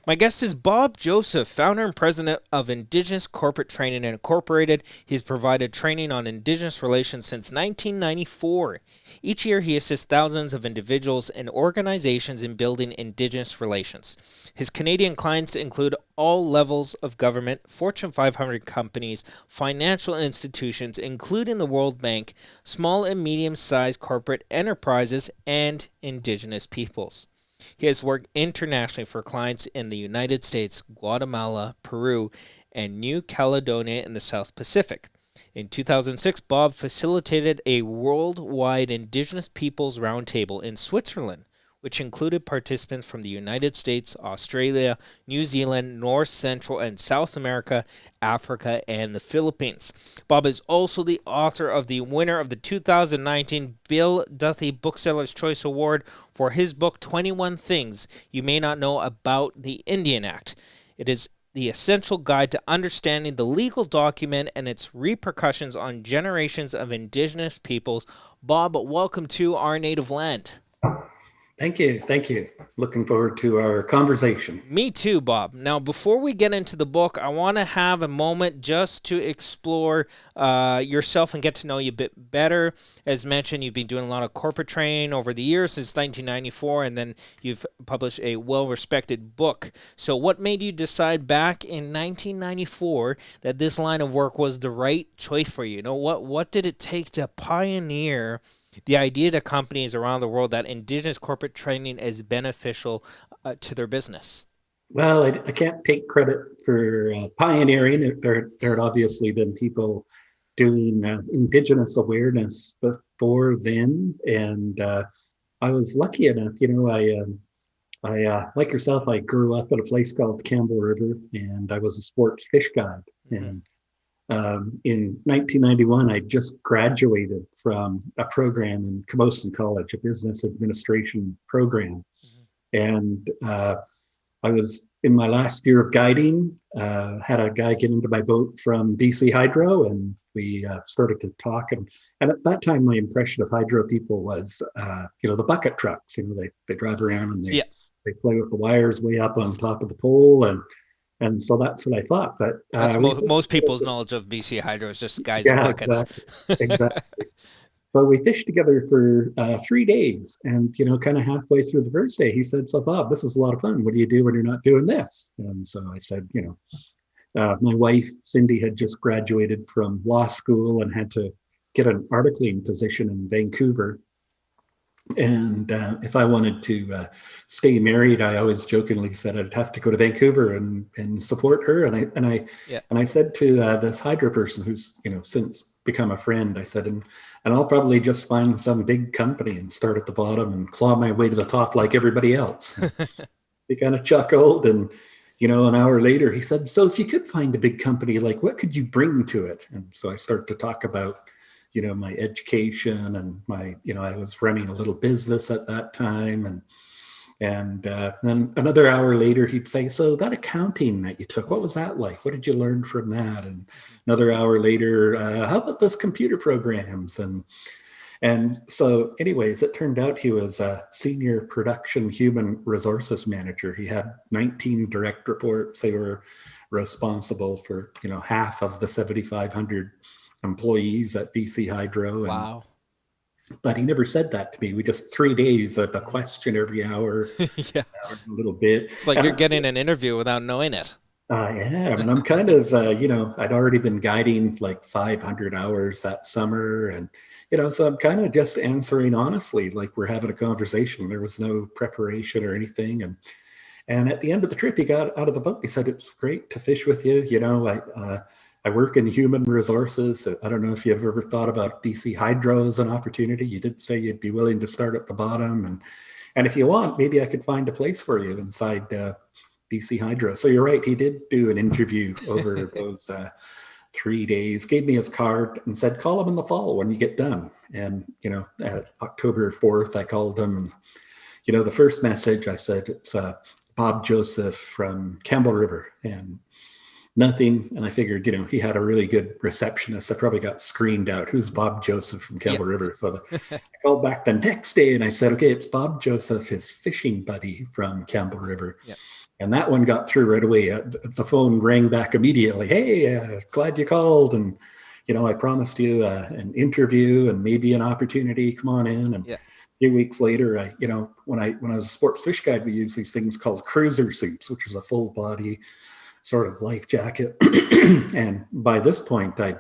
My guest is Bob Joseph, founder and president of Indigenous Corporate Training Incorporated. He's provided training on Indigenous relations since 1994. Each year, he assists thousands of individuals and organizations in building Indigenous relations. His Canadian clients include all levels of government, Fortune 500 companies, financial institutions, including the World Bank, small and medium-sized corporate enterprises, and Indigenous peoples. He has worked internationally for clients in the United States, Guatemala, Peru, and New Caledonia in the South Pacific. In 2006, Bob facilitated a worldwide Indigenous Peoples Roundtable in Switzerland, which included participants from the United States, Australia, New Zealand, North, Central, and South America, Africa, and the Philippines. Bob is also the author of the winner of the 2019 Bill Duthie Booksellers Choice Award for his book, 21 Things You May Not Know About the Indian Act. It is the essential guide to understanding the legal document and its repercussions on generations of Indigenous peoples. Bob, welcome to Our Native Land. Thank you. Thank you. Looking forward to our conversation. Me too, Bob. Now, before we get into the book, I want to have a moment just to explore yourself and get to know you a bit better. As mentioned, you've been doing a lot of corporate training over the years since 1994, and then you've published a well-respected book. So what made you decide back in 1994 that this line of work was the right choice for you? You know, what did it take to pioneer the idea to companies around the world that Indigenous corporate training is beneficial to their business? Well, I can't take credit for pioneering. There had obviously been people doing Indigenous awareness before then, and I was lucky enough. Like yourself, I grew up at a place called Campbell River, and I was a sports fish guide. Mm-hmm. And in 1991, I just graduated from a program in Camosun College, a business administration program. Mm-hmm. And I was in my last year of guiding, had a guy get into my boat from BC Hydro, and we started to talk. And at that time, my impression of hydro people was, the bucket trucks. They drive around and Yeah, they play with the wires way up on top of the pole, and so that's what I thought. But that's most people's knowledge of BC Hydro is just guys in yeah, buckets. exactly. But we fished together for 3 days, and kind of halfway through the first day, he said, "So Bob, this is a lot of fun. What do you do when you're not doing this?" And so I said, my wife Cindy had just graduated from law school and had to get an articling position in Vancouver. And if I wanted to stay married, I always jokingly said I'd have to go to Vancouver and support her. Yeah. And I said to this hydro person who's since become a friend, I said, and I'll probably just find some big company and start at the bottom and claw my way to the top like everybody else. And he kind of chuckled, and an hour later he said, "So if you could find a big company, like what could you bring to it?" And so I started to talk about my education and I was running a little business at that time. And then another hour later, he'd say, "So that accounting that you took, what was that like? What did you learn from that?" And another hour later, "How about those computer programs?" And so anyways, it turned out he was a senior production human resources manager. He had 19 direct reports. They were responsible for, half of the 7,500 employees at BC Hydro. Wow. But he never said that to me. We just 3 days a question every hour, Yeah. a little bit. It's like And you're getting an interview without knowing it. I am, and I'm kind of, I'd already been guiding like 500 hours that summer, and so I'm kind of just answering honestly, like we're having a conversation. There was no preparation or anything, and at the end of the trip, he got out of the boat. He said, "It's great to fish with you. I work in human resources. I don't know if you've ever thought about BC Hydro as an opportunity. You did say you'd be willing to start at the bottom. And if you want, maybe I could find a place for you inside BC Hydro." So you're right. He did do an interview over those 3 days, gave me his card and said, "Call him in the fall when you get done." And, October 4th, I called him. And, the first message I said, "It's Bob Joseph from Campbell River." And nothing. And I figured, he had a really good receptionist. I probably got screened out. "Who's Bob Joseph from Campbell River?" So I called back the next day and I said, "Okay, it's Bob Joseph, his fishing buddy from Campbell River." Yeah. And that one got through right away. The phone rang back immediately. Hey, glad you called. And, I promised you an interview and maybe an opportunity. Come on in. And Yeah. a few weeks later, when I was a sports fish guide, we use these things called cruiser suits, which is a full body sort of life jacket. And by this point, I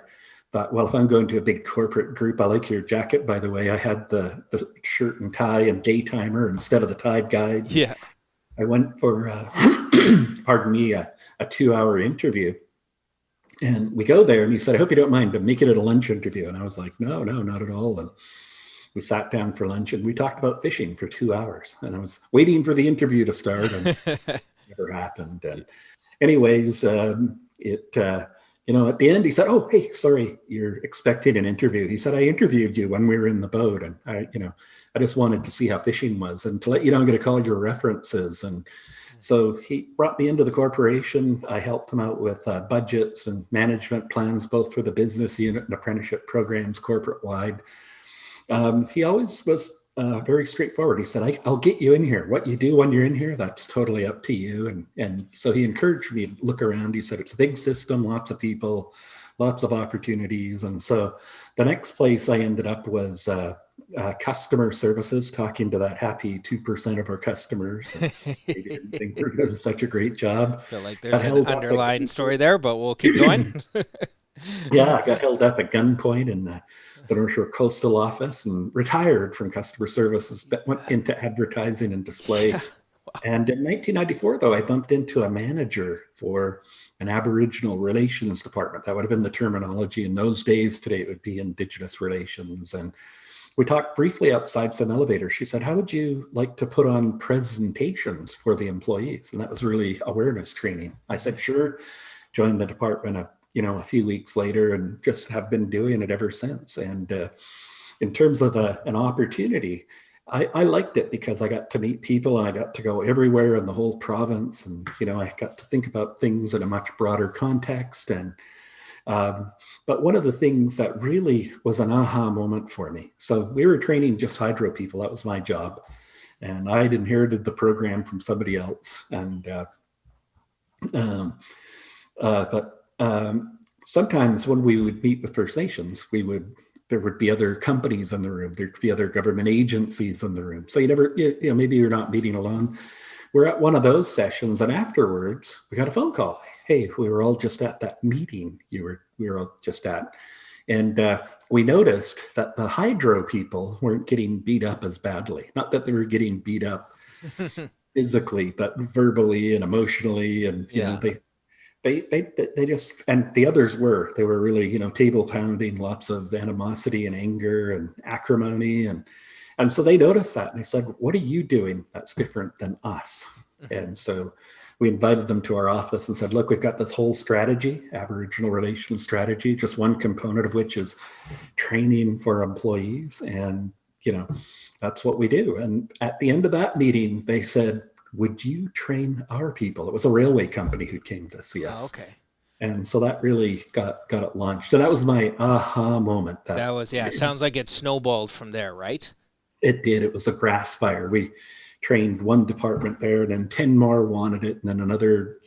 thought, well, if I'm going to a big corporate group, I like your jacket, by the way. I had the shirt and tie and day timer instead of the Tide guide. Yeah. I went for, pardon me, a 2-hour interview. And we go there and he said, I hope you don't mind to make it a lunch interview. And I was like, no, not at all. And we sat down for lunch and we talked about fishing for 2 hours. And I was waiting for the interview to start and it never happened. And anyways, at the end, he said, oh, hey, sorry, you're expecting an interview. He said, I interviewed you when we were in the boat. And I just wanted to see how fishing was and to let you know I'm going to call your references. And so he brought me into the corporation. I helped him out with budgets and management plans, both for the business unit and apprenticeship programs corporate-wide. He always was very straightforward. He said, I'll get you in here. What you do when you're in here, that's totally up to you. And so he encouraged me to look around. He said, it's a big system, lots of people, lots of opportunities. And so the next place I ended up was customer services, talking to that happy 2% of our customers. They didn't think we were doing such a great job. I feel like there's an underlying story there, but we'll keep going. Yeah, I got held up at gunpoint in the North Shore Coastal Office and retired from customer services, but went into advertising and display. Yeah. Wow. And in 1994, though, I bumped into a manager for an Aboriginal Relations Department. That would have been the terminology in those days. Today, it would be Indigenous Relations. And we talked briefly outside some elevators. She said, how would you like to put on presentations for the employees? And that was really awareness training. I said, sure. Joined the department a few weeks later and just have been doing it ever since. And in terms of an opportunity, I liked it because I got to meet people and I got to go everywhere in the whole province. And, I got to think about things in a much broader context. And but one of the things that really was an aha moment for me. So we were training just hydro people. That was my job. And I'd inherited the program from somebody else. And sometimes when we would meet with First Nations, there would be other companies in the room. There'd be other government agencies in the room. So maybe you're not meeting alone. We're at one of those sessions, and afterwards we got a phone call. Hey, we were all just at that meeting we were all just at. And we noticed that the hydro people weren't getting beat up as badly. Not that they were getting beat up physically, but verbally and emotionally. And they just, and the others they were really, table pounding, lots of animosity and anger and acrimony. And so they noticed that and they said, what are you doing that's different than us? And so we invited them to our office and said, look, we've got this whole strategy, Aboriginal Relations strategy, just one component of which is training for employees. And, that's what we do. And at the end of that meeting, they said, would you train our people? It was a railway company who came to see us. Oh, okay. And so that really got it launched. And that was my aha moment. That was, sounds like it snowballed from there, right? It did. It was a grass fire. We trained one department there and then 10 more wanted it. And then another,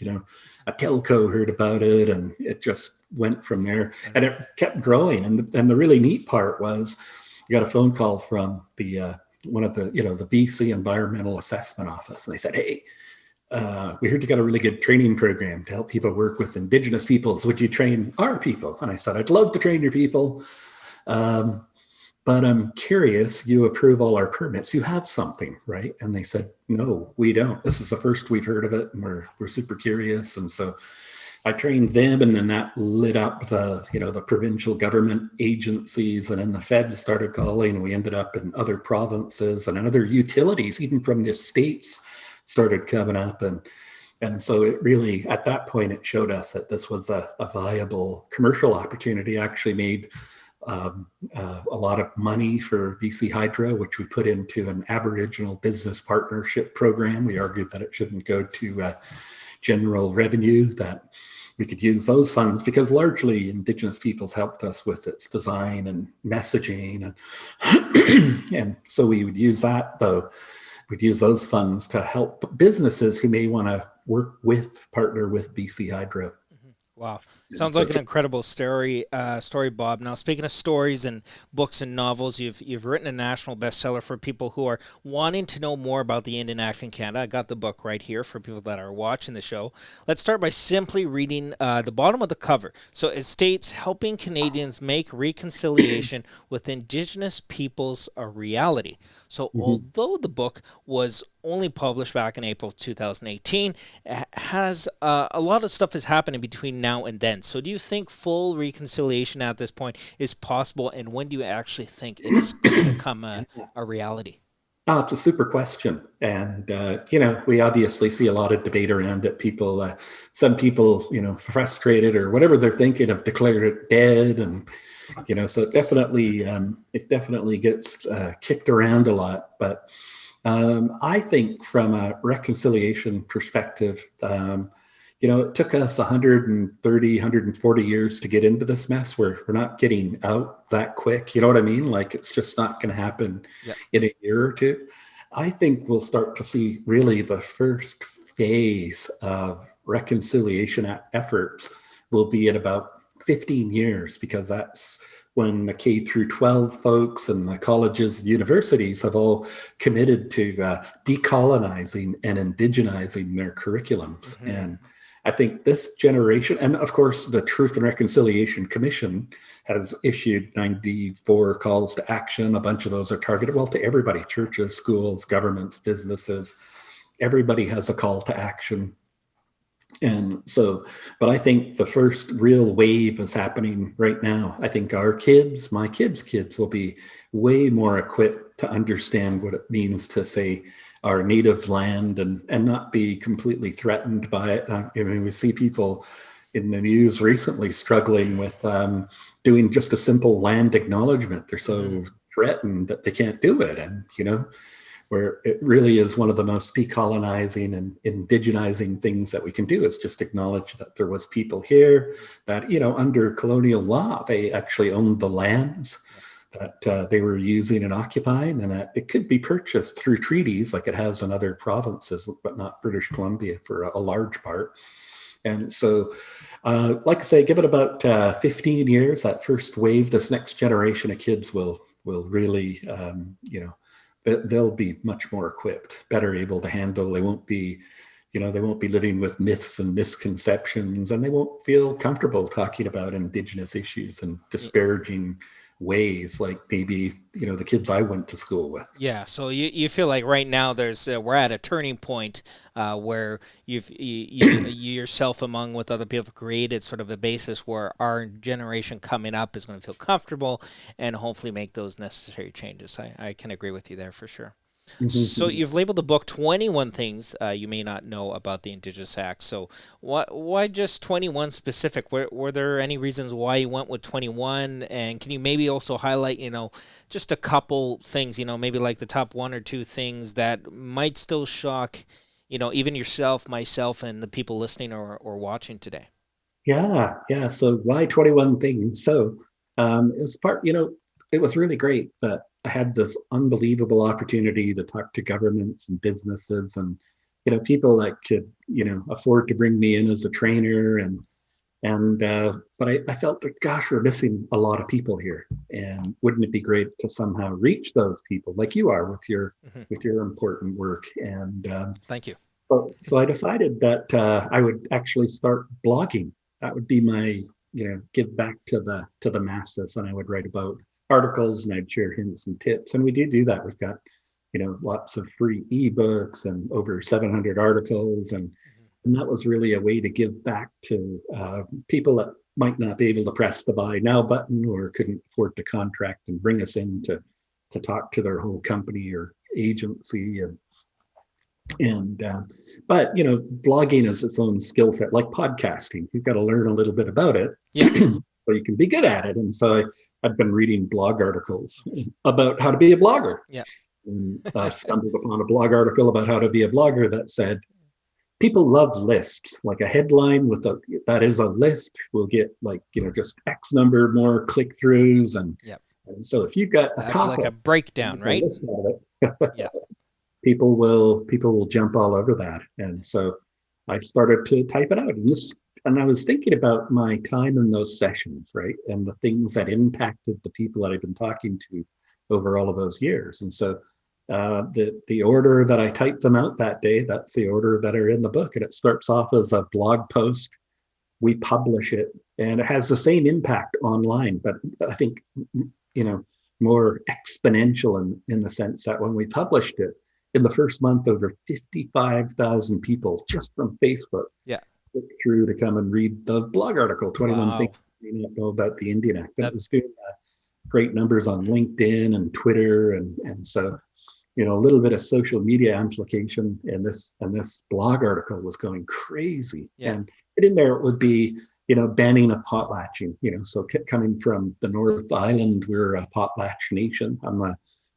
a telco heard about it and it just went from there and it kept growing. And the really neat part was I got a phone call from the, one of the, the BC Environmental Assessment Office. And they said, hey, we heard you got a really good training program to help people work with Indigenous peoples. Would you train our people? And I said, I'd love to train your people. But I'm curious, you approve all our permits. You have something, right? And they said, no, we don't. This is the first we've heard of it. And we're super curious. And so I trained them, and then that lit up the provincial government agencies, and then the feds started calling, and we ended up in other provinces and other utilities, even from the states started coming up. And so it really, at that point, it showed us that this was a viable commercial opportunity. Actually made a lot of money for BC Hydro, which we put into an Aboriginal business partnership program. We argued that it shouldn't go to general revenue, that we could use those funds because largely Indigenous peoples helped us with its design and messaging. And so we would use that, though. We'd use those funds to help businesses who may want to partner with BC Hydro. Wow. And Sounds so like an incredible story, Bob. Now, speaking of stories and books and novels, you've written a national bestseller for people who are wanting to know more about the Indian Act in Canada. I got the book right here for people that are watching the show. Let's start by simply reading the bottom of the cover. So it states, helping Canadians make reconciliation with Indigenous peoples a reality. So Mhm. although the book was only published back in April 2018, has a lot of stuff is happening between now and then. So do you think full reconciliation at this point is possible, and when do you actually think it's going to become a reality? Oh, it's a super question. And, we obviously see a lot of debate around it. Some people, frustrated or whatever they're thinking, have declared it dead. And, so it definitely gets kicked around a lot. But I think from a reconciliation perspective, it took us 130, 140 years to get into this mess. We're not getting out that quick. You know what I mean? Like, it's just not going to happen Yeah. in a year or two. I think we'll start to see really the first phase of reconciliation efforts will be in about 15 years, because that's when the K through 12 folks and the colleges, universities have all committed to decolonizing and indigenizing their curriculums. Mm-hmm. And I think this generation, and of course, the Truth and Reconciliation Commission has issued 94 calls to action. A bunch of those are targeted, well, to everybody: churches, schools, governments, businesses. Everybody has a call to action. And so, but I think the first real wave is happening right now. I think our kids, my kids will be way more equipped to understand what it means to say our native land, and not be completely threatened by it. We see people in the news recently struggling with doing just a simple land acknowledgement. They're so threatened that they can't do it. And, where it really is one of the most decolonizing and indigenizing things that we can do, is just acknowledge that there was people here that, under colonial law, they actually owned the lands that they were using and occupying, and that it could be purchased through treaties like it has in other provinces, but not British Columbia for a large part. And so, like I say, give it about 15 years, that first wave, this next generation of kids will really, they'll be much more equipped, better able to handle. They won't be living with myths and misconceptions, and they won't feel comfortable talking about Indigenous issues in disparaging ways, like maybe, the kids I went to school with. Yeah, so you feel like right now there's we're at a turning point where you yourself, among with other people, have created sort of a basis where our generation coming up is going to feel comfortable and hopefully make those necessary changes. I can agree with you there for sure. So you've labeled the book 21 things you may not know about the Indigenous Act. So why just 21 specific? Were there any reasons why you went with 21? And can you maybe also highlight, just a couple things, maybe like the top one or two things that might still shock, even yourself, myself, and the people listening or watching today? Yeah. So why 21 things? So it's it was really great that I had this unbelievable opportunity to talk to governments and businesses, and people that could afford to bring me in as a trainer, but I felt that, gosh, we're missing a lot of people here, and wouldn't it be great to somehow reach those people like you are with your important work? And Thank you. so I decided that I would actually start blogging. That would be my give back to the masses, and I would write about articles, and I'd share hints and tips. And we do that. We've got lots of free ebooks and over 700 articles, and that was really a way to give back to people that might not be able to press the buy now button, or couldn't afford to contract and bring us in to talk to their whole company or agency. But blogging is its own skill set, like podcasting. You've got to learn a little bit about it, Yeah. so you can be good at it. And so I've been reading blog articles about how to be a blogger. Yeah. And stumbled upon a blog article about how to be a blogger that said, people love lists. Like a headline that is a list will get just X number more click throughs, and so if you've got a topic, like a breakdown, right? List out of it, Yeah. people will jump all over that. And so I started to type it out. And I was thinking about my time in those sessions, right? And the things that impacted the people that I've been talking to over all of those years. And so the order that I typed them out that day, that's the order that are in the book. And it starts off as a blog post. We publish it, and it has the same impact online, but I think, more exponential in the sense that when we published it, in the first month, over 55,000 people just from Facebook Yeah. clicked through to come and read the blog article, 21 Wow. things you may not know about the Indian Act. And it That was doing great numbers on LinkedIn and Twitter. And so, a little bit of social media amplification, and this blog article was going crazy. yeah. And in there it would be, banning of potlatching, so coming from the North Island, we're a potlatch nation.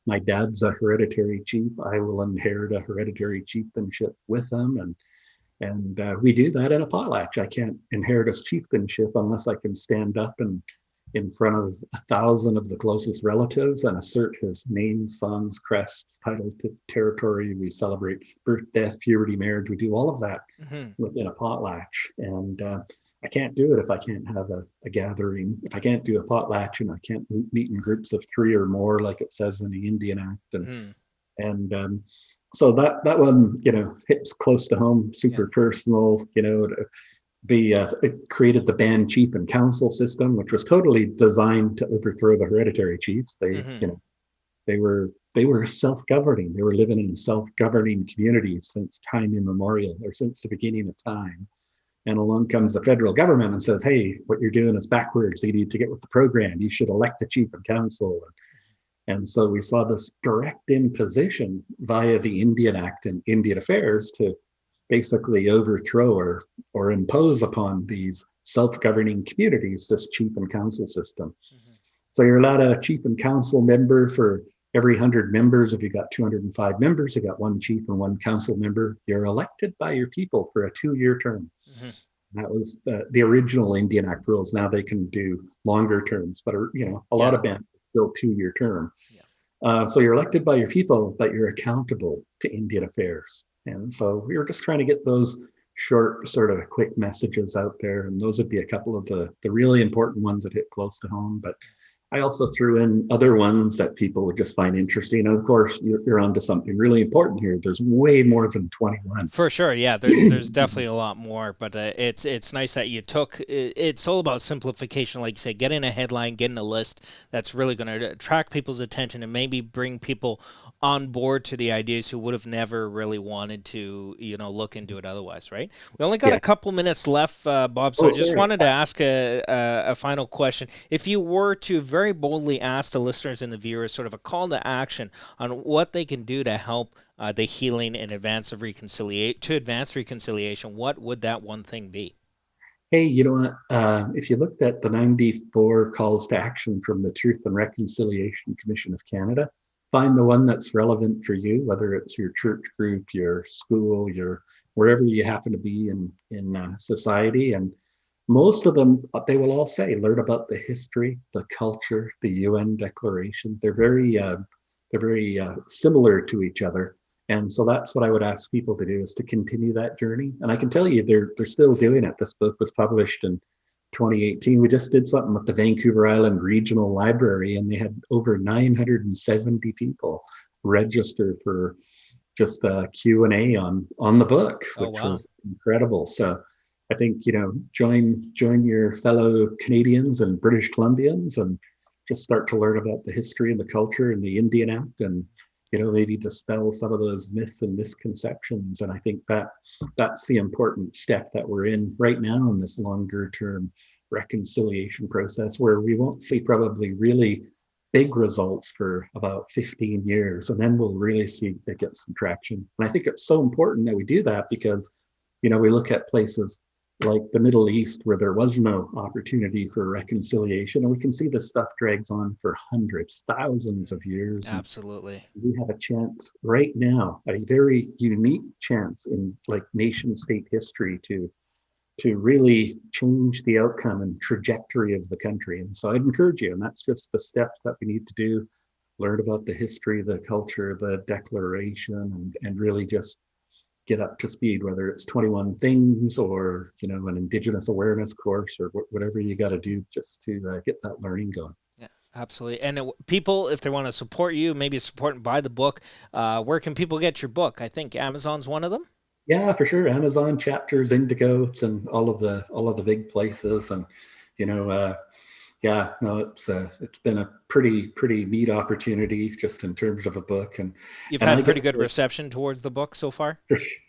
My dad's a hereditary chief. I will inherit a hereditary chieftainship with him. And we do that in a potlatch. I can't inherit a chieftainship unless I can stand up and in front of 1,000 of the closest relatives and assert his name, sons, crest, title to territory. We celebrate birth, death, puberty, marriage. We do all of that hmm within a potlatch. And I can't do it if I can't have a gathering. If I can't do a potlatch and I can't meet in groups of 3 or more, like it says in the Indian Act. And so that one, hits close to home, Yeah. super personal. It created the band chief and council system, which was totally designed to overthrow the hereditary chiefs. hmm They were self-governing. They were living in self-governing communities since time immemorial, or since the beginning of time. And along comes the federal government and says, "Hey, what you're doing is backwards. You need to get with the program. You should elect the chief and council." And so we saw this direct imposition via the Indian Act and Indian Affairs to basically overthrow or impose upon these self-governing communities this chief and council system. hmm So you're allowed a chief and council member for every 100 members. If you got 205 members, you got one chief and one council member. You're elected by your people for a 2-year term. hmm That was the original Indian Act rules. Now they can do longer terms, but a lot Yeah. of bands still 2-year term. Yeah. So you're elected by your people, but you're accountable to Indian Affairs. And so we were just trying to get those short, sort of quick messages out there. And those would be a couple of the really important ones that hit close to home. But I also threw in other ones that people would just find interesting. And of course, you're onto something really important here. There's way more than 21. For sure, yeah. There's definitely a lot more, but it's nice that you took. It's all about simplification, like you say, getting a headline, getting a list that's really going to attract people's attention and maybe bring people on board to the ideas who would have never really wanted to, look into it otherwise, right? We only got Yeah. a couple minutes left, Bob, so Oh, I just sorry. wanted to ask a final question. If you were to very boldly ask the listeners and the viewers sort of a call to action on what they can do to help the healing and advance reconciliation, what would that one thing be? Hey, you know what? If you looked at the 94 calls to action from the Truth and Reconciliation Commission of Canada, find the one that's relevant for you, whether it's your church group, your school, your wherever you happen to be in society. And most of them, they will all say, learn about the history, the culture, the UN Declaration. They're very similar to each other. And so that's what I would ask people to do, is to continue that journey. And I can tell you they're still doing it. This book was published in 2018. We just did something with the Vancouver Island Regional Library, and they had over 970 people register for just a Q&A on the book, Oh, which wow. was incredible. So I think, join your fellow Canadians and British Columbians and just start to learn about the history and the culture and the Indian Act, and maybe dispel some of those myths and misconceptions. And I think that's the important step that we're in right now in this longer term reconciliation process, where we won't see probably really big results for about 15 years, and then we'll really see it get some traction. And I think it's so important that we do that, because we look at places like the Middle East where there was no opportunity for reconciliation, and we can see this stuff drags on for hundreds, thousands of years. And Absolutely. we have a chance right now, a very unique chance in like nation state history to really change the outcome and trajectory of the country. And so I'd encourage you, and that's just the steps that we need to do: learn about the history, the culture, the declaration, and really just get up to speed, whether it's 21 things or, an Indigenous awareness course or whatever you got to do just to get that learning going. Yeah, absolutely. And people, if they want to support you, maybe support and buy the book, where can people get your book? I think Amazon's one of them. Yeah, for sure. Amazon, Chapters, Indigo, it's in all of the big places, and you know, yeah, no, it's been a pretty neat opportunity just in terms of a book, and You've and I had get pretty good reception towards the book so far.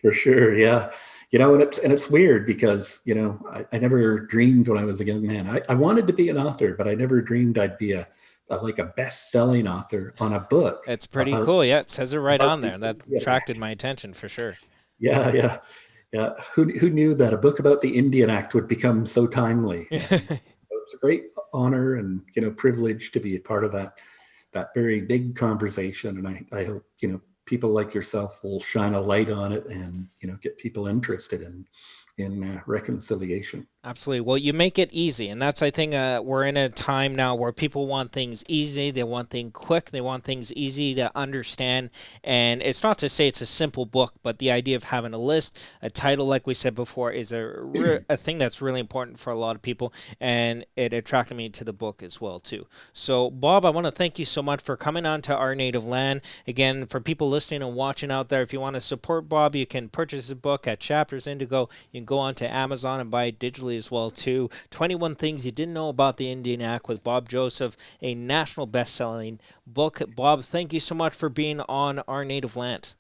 for sure, yeah. And it's weird because I never dreamed when I was a young man. I wanted to be an author, but I never dreamed I'd be like a best-selling author on a book It's pretty about cool. Yeah, it says it right about on there. the That yeah, attracted my attention for sure. yeah, yeah. Yeah, who knew that a book about the Indian Act would become so timely? And it's a great honor and privilege to be a part of that very big conversation. And I hope people like yourself will shine a light on it and get people interested in reconciliation. Absolutely. Well, you make it easy, and that's I think we're in a time now where people want things easy. They want things quick. They want things easy to understand. And it's not to say it's a simple book, but the idea of having a list, a title, like we said before, is a thing that's really important for a lot of people, and it attracted me to the book as well too. So, Bob, I want to thank you so much for coming on to Our Native Land. Again, for people listening and watching out there, if you want to support Bob, you can purchase the book at Chapters Indigo. You can go on to Amazon and buy it digitally as well too. 21 Things You Didn't Know About the Indian Act with Bob Joseph, a national best-selling book. Bob, thank you so much for being on Our Native Land.